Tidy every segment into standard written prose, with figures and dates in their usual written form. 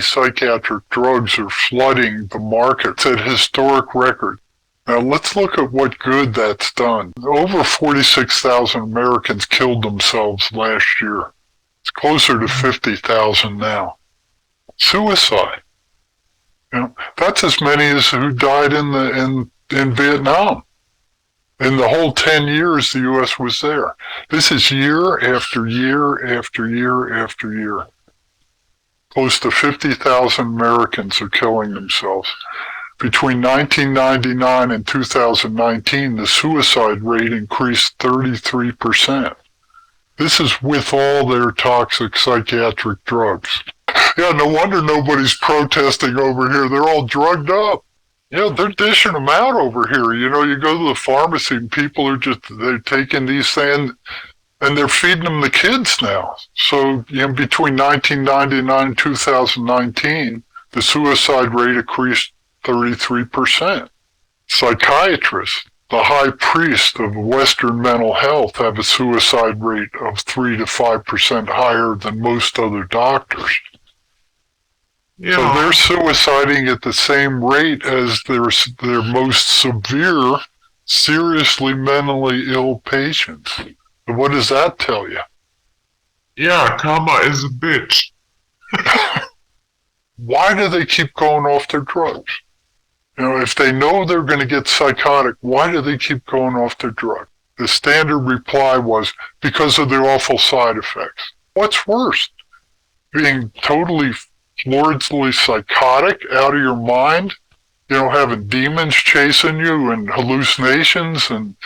Psychiatric drugs are flooding the markets at historic record. Now let's look at what good that's done. Over 46,000 Americans killed themselves last year. It's closer to 50,000 now. Suicide. That's as many as who died in Vietnam. In the whole 10 years the U.S. was there. This is year after year after year after year. Close to 50,000 Americans are killing themselves. Between 1999 and 2019, the suicide rate increased 33%. This is with all their toxic psychiatric drugs. Yeah, no wonder nobody's protesting over here. They're all drugged up. They're dishing them out over here. You go to the pharmacy and people are they're taking these things and they're feeding them the kids now. So, between 1999 and 2019, the suicide rate increased 33%. Psychiatrists, the high priest of Western mental health, have a suicide rate of 3 to 5% higher than most other doctors. So they're suiciding at the same rate as their most severe, seriously mentally ill patients. What does that tell you? Yeah, karma is a bitch. Why do they keep going off their drugs? If they know they're going to get psychotic, why do they keep going off their drug? The standard reply was, because of their awful side effects. What's worse? Being totally floridly psychotic, out of your mind, having demons chasing you and hallucinations and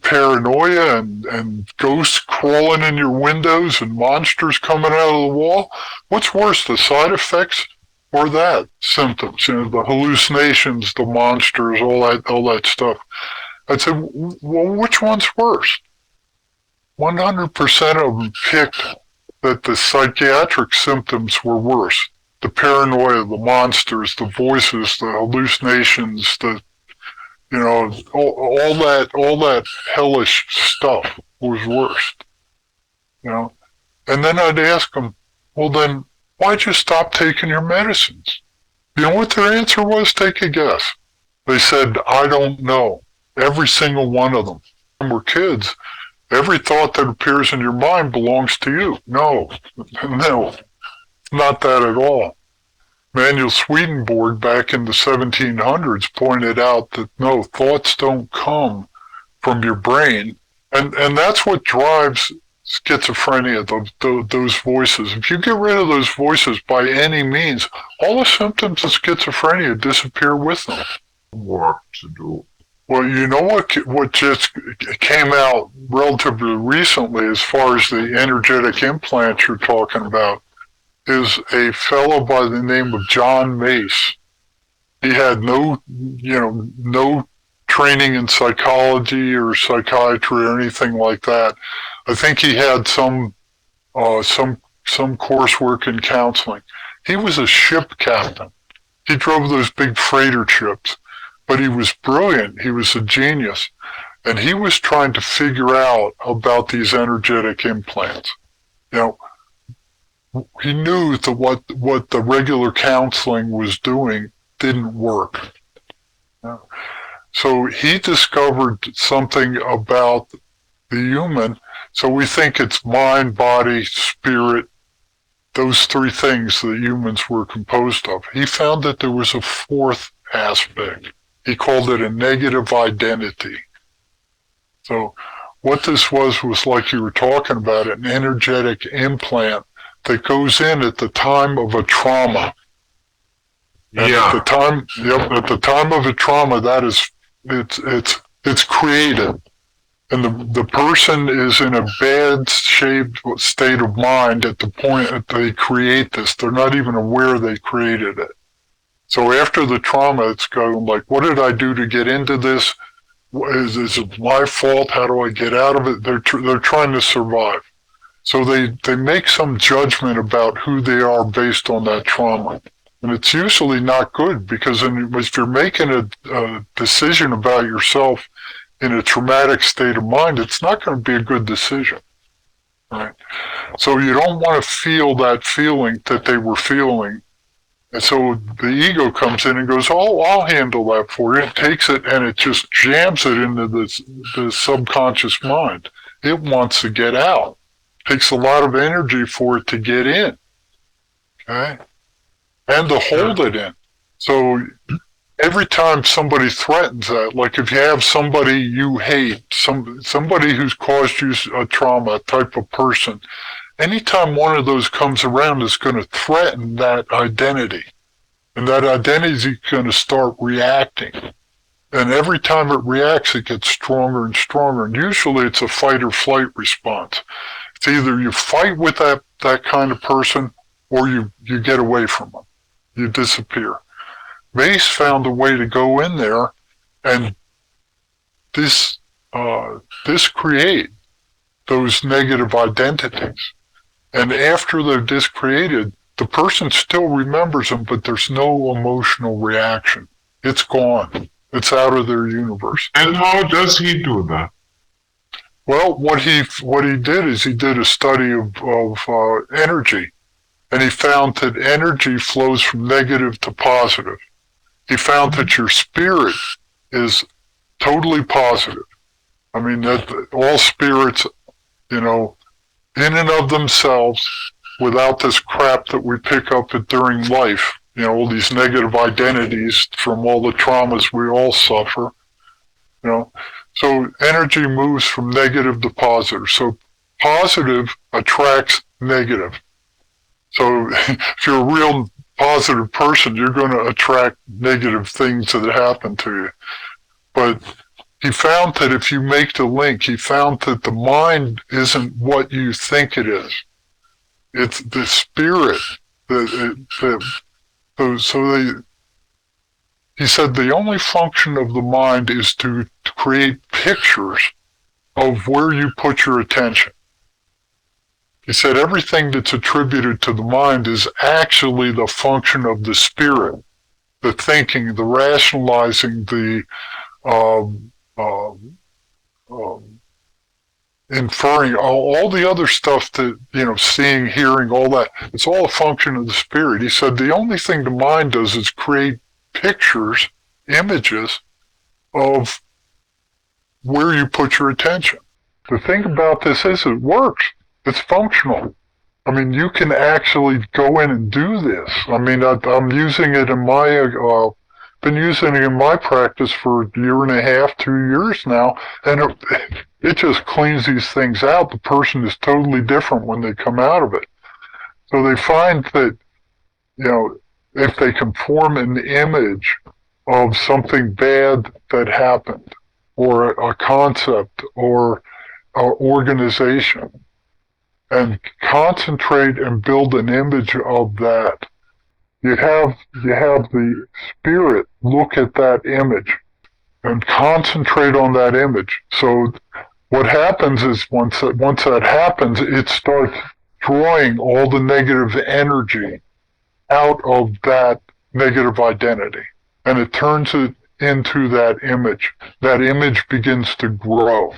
paranoia and ghosts crawling in your windows and monsters coming out of the wall? What's worse, the side effects or that symptoms? The hallucinations, the monsters, all that stuff. I'd say, well, which one's worse? 100% of them picked that the psychiatric symptoms were worse. The paranoia, the monsters, the voices, the hallucinations, all that hellish stuff was worse. And then I'd ask them, well then, why'd you stop taking your medicines? You know what their answer was? Take a guess. They said, I don't know. Every single one of them. When we're kids, every thought that appears in your mind belongs to you. No, not that at all. Manuel Swedenborg back in the 1700s pointed out that no, thoughts don't come from your brain. And that's what drives schizophrenia, those voices. If you get rid of those voices by any means, all the symptoms of schizophrenia disappear with them. Work to do. Well, what just came out relatively recently as far as the energetic implants you're talking about is a fellow by the name of John Mace. He had no training in psychology or psychiatry or anything like that. I think he had some coursework in counseling. He was a ship captain. He drove those big freighter ships. But he was brilliant. He was a genius. And he was trying to figure out about these energetic implants. He knew that what the regular counseling was doing didn't work. So he discovered something about the human. So we think it's mind, body, spirit, those three things that humans were composed of. He found that there was a fourth aspect. He called it a negative identity. So what this was like you were talking about, an energetic implant that goes in at the time of a trauma. And yeah. At the time of a trauma, that is, it's created. And the person is in a bad shaped state of mind at the point that they create this. They're not even aware they created it. So after the trauma, it's going like, what did I do to get into this? Is it my fault? How do I get out of it? They're trying to survive. So they make some judgment about who they are based on that trauma. And it's usually not good because if you're making a decision about yourself in a traumatic state of mind, it's not going to be a good decision. Right? So you don't want to feel that feeling that they were feeling And so the ego comes in and goes, oh, I'll handle that for you. It takes it and it just jams it into the subconscious mind. It wants to get out. It takes a lot of energy for it to get in. Okay? And to hold it in. So every time somebody threatens that, like if you have somebody you hate, somebody who's caused you a trauma, type of person, anytime one of those comes around, it's going to threaten that identity. And that identity is going to start reacting. And every time it reacts, it gets stronger and stronger. And usually it's a fight or flight response. It's either you fight with that kind of person or you get away from them. You disappear. Mace found a way to go in there and discreate those negative identities. And after they're discreated, the person still remembers them, but there's no emotional reaction. It's gone. It's out of their universe. And how does he do that? Well, what he did is he did a study of energy, and he found that energy flows from negative to positive. He found that your spirit is totally positive. I mean, that all spirits, in and of themselves, without this crap that we pick up during life, all these negative identities from all the traumas we all suffer, So energy moves from negative to positive. So positive attracts negative. So if you're a real positive person, you're going to attract negative things that happen to you. But he found that if you make the link, he found that the mind isn't what you think it is. It's the spirit. He said the only function of the mind is to create pictures of where you put your attention. He said everything that's attributed to the mind is actually the function of the spirit, the thinking, the rationalizing, the inferring, all the other stuff that, seeing, hearing, all that. It's all a function of the spirit. He said the only thing the mind does is create pictures, images of where you put your attention. The thing about this is it works. It's functional. I mean, you can actually go in and do this. I mean, I'm using it in been using it in my practice for a year and a half, 2 years now, and it just cleans these things out. The person is totally different when they come out of it. So they find that, if they can form an image of something bad that happened, or a concept, or an organization, and concentrate and build an image of that, you have the spirit look at that image and concentrate on that image. So what happens is once that happens, it starts drawing all the negative energy out of that negative identity, and it turns it into that image. That image begins to grow.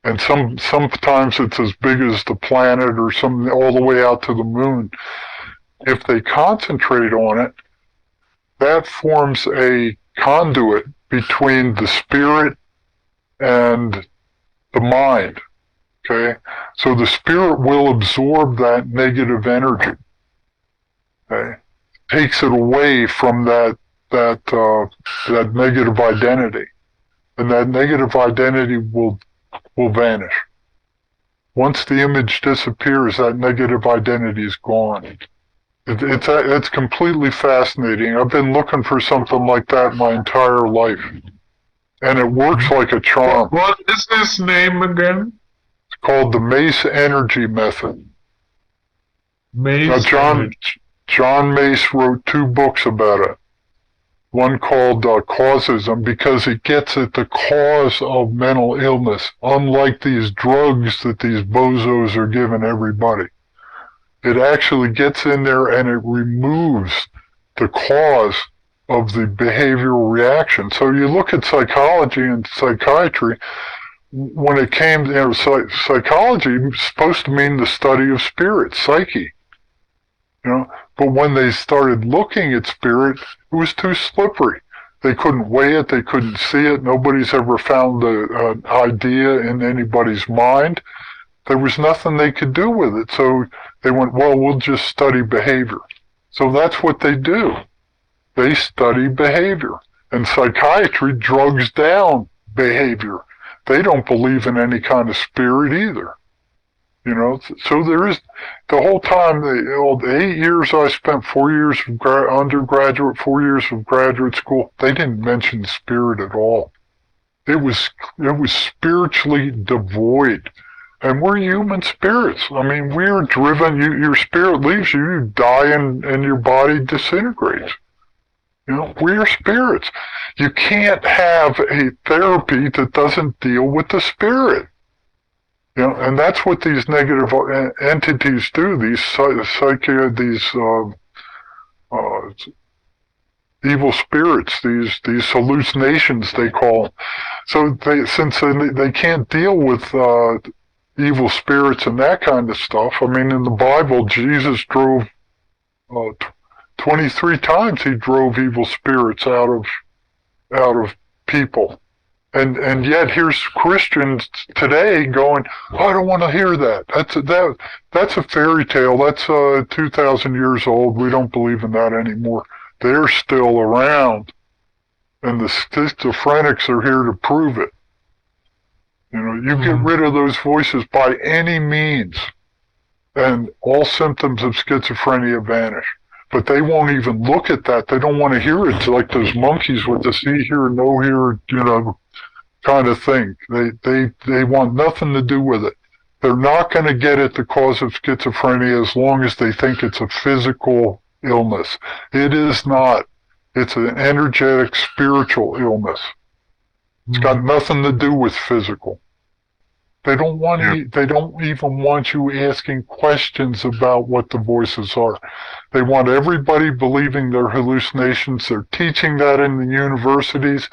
And sometimes it's as big as the planet or something, all the way out to the moon. If they concentrate on it, that forms a conduit between the spirit and the mind. Okay? So the spirit will absorb that negative energy. Okay? Takes it away from that negative identity. And that negative identity will vanish. Once the image disappears, that negative identity is gone. It's completely fascinating. I've been looking for something like that my entire life, and it works like a charm. What is his name again? It's called the Mace Energy Method. Mace. John Mace wrote 2 books about it. One called Causism, because it gets at the cause of mental illness, unlike these drugs that these bozos are giving everybody. It actually gets in there and it removes the cause of the behavioral reaction. So you look at psychology and psychiatry, when it came, psychology was supposed to mean the study of spirit, psyche. But when they started looking at spirit, it was too slippery. They couldn't weigh it. They couldn't see it. Nobody's ever found an idea in anybody's mind. There was nothing they could do with it. So they went, well, we'll just study behavior. So that's what they do. They study behavior. And psychiatry drugs down behavior. They don't believe in any kind of spirit either. You know, so there is, the whole time, the 8 years I spent, 4 years of undergraduate, 4 years of graduate school, they didn't mention spirit at all. It was spiritually devoid. And we're human spirits. I mean, we're driven, your spirit leaves you, you die and your body disintegrates. You know, we're spirits. You can't have a therapy that doesn't deal with the spirit. You know, and that's what these negative entities do. These evil spirits, these hallucinations they call them. So since they can't deal with evil spirits and that kind of stuff. I mean, in the Bible, Jesus drove 23 times. He drove evil spirits out of people. And yet here's Christians today going, oh, I don't want to hear that. That's a fairy tale. That's 2,000 years old. We don't believe in that anymore. They're still around, and the schizophrenics are here to prove it. You know, you get rid of those voices by any means, and all symptoms of schizophrenia vanish. But they won't even look at that. They don't want to hear it. It's like those monkeys with the see here, no here, you know, kind of thing. They want nothing to do with it. They're not going to get at the cause of schizophrenia as long as they think it's a physical illness. It is not. It's an energetic, spiritual illness. It's got nothing to do with physical. They don't want they don't even want you asking questions about what the voices are. They want everybody believing their hallucinations. They're teaching that in the universities.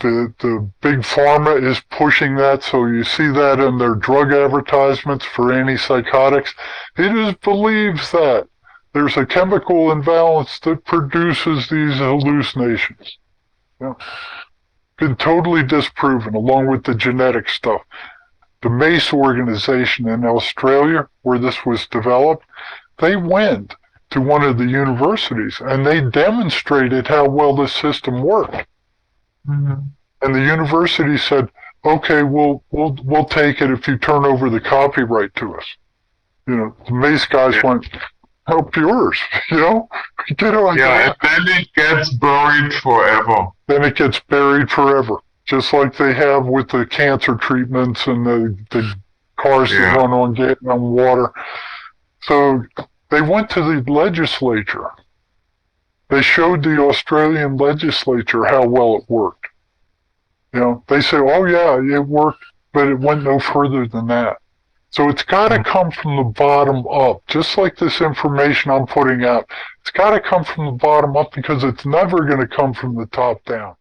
The big pharma is pushing that, so you see that in their drug advertisements for antipsychotics. It is believed that there's a chemical imbalance that produces these hallucinations. Yeah. Been totally disproven, along with the genetic stuff. The MACE organization in Australia, where this was developed, they went to one of the universities and they demonstrated how well this system worked. Mm-hmm. And the university said, okay, we'll take it if you turn over the copyright to us. You know, the MACE guys went, help yours, you know? Get it like that. And then it gets buried forever. Then it gets buried forever. Just like they have with the cancer treatments and the cars that run on water. So they went to the legislature. They showed the Australian legislature how well it worked. You know, they say, oh yeah, it worked, but it went no further than that. So it's got to come from the bottom up, just like this information I'm putting out. It's got to come from the bottom up because it's never going to come from the top down.